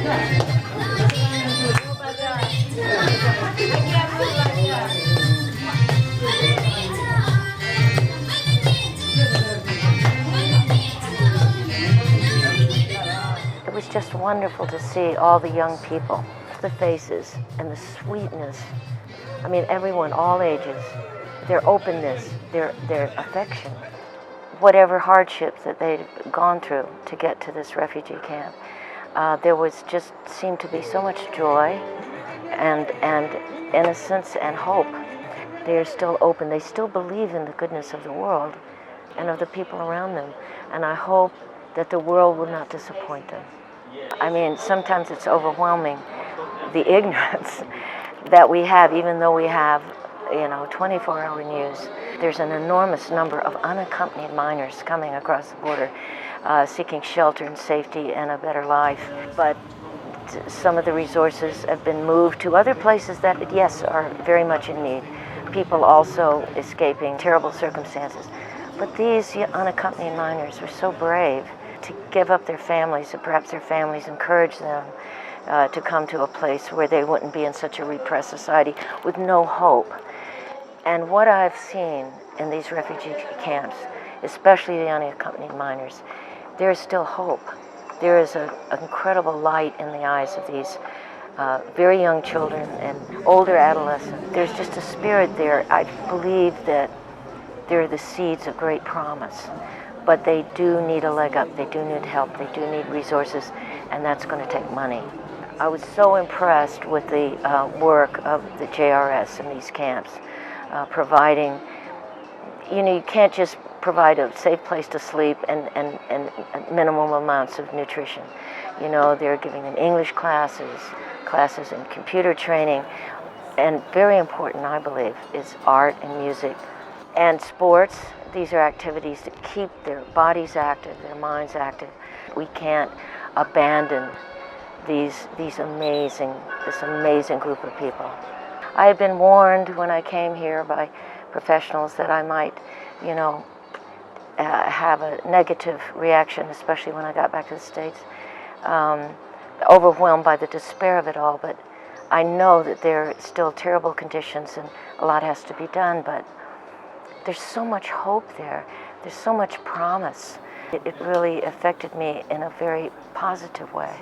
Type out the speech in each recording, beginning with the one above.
It was just wonderful to see all the young people, the faces and the sweetness. I mean, everyone, all ages, their openness, their affection, whatever hardships that they'd gone through to get to this refugee camp. There was just seemed to be so much joy and innocence and hope. They're still open. They still believe in the goodness of the world and of the people around them. And I hope that the world will not disappoint them. I mean, sometimes it's overwhelming, the ignorance that we have, even though we have, 24-hour news. There's an enormous number of unaccompanied minors coming across the border, seeking shelter and safety and a better life. But some of the resources have been moved to other places that, yes, are very much in need. People also escaping terrible circumstances. But these unaccompanied minors were so brave to give up their families, and perhaps their families encourage them to come to a place where they wouldn't be in such a repressed society with no hope. And what I've seen in these refugee camps, especially the unaccompanied minors, there is still hope. There is an incredible light in the eyes of these very young children and older adolescents. There's just a spirit there. I believe that they're the seeds of great promise. But they do need a leg up. They do need help. They do need resources, and that's going to take money. I was so impressed with the work of the JRS in these camps, providing, you can't just provide a safe place to sleep and minimum amounts of nutrition. They're giving them English classes in computer training, and very important, I believe, is art and music and sports. These are activities that keep their bodies active, their minds active. We can't abandon this amazing group of people. I had been warned when I came here by professionals that I might, have a negative reaction, especially when I got back to the States, overwhelmed by the despair of it all. But I know that there are still terrible conditions and a lot has to be done, but there's so much hope there. There's so much promise. It really affected me in a very positive way.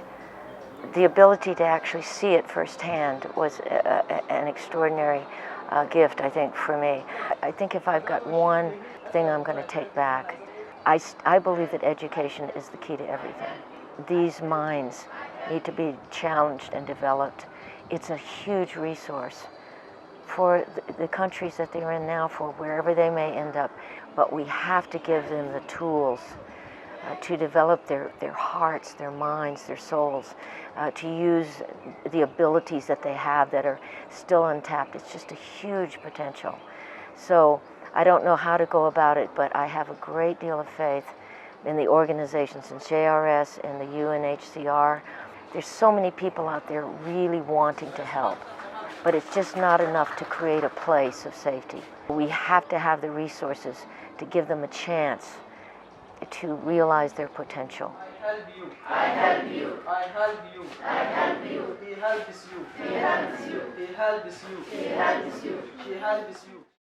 The ability to actually see it firsthand was an extraordinary gift, I think, for me. I think if I've got one thing I'm going to take back, I believe that education is the key to everything. These minds need to be challenged and developed. It's a huge resource for the countries that they're in now, for wherever they may end up. But we have to give them the tools to develop their hearts, their minds, their souls, to use the abilities that they have that are still untapped. It's just a huge potential. So I don't know how to go about it, but I have a great deal of faith in the organizations, in JRS, in the UNHCR. There's so many people out there really wanting to help, but it's just not enough to create a place of safety. We have to have the resources to give them a chance to realize their potential. I help you. I help you. I help you. I help you. He helps you. He helps you. He helps you. He helps you. She helps you.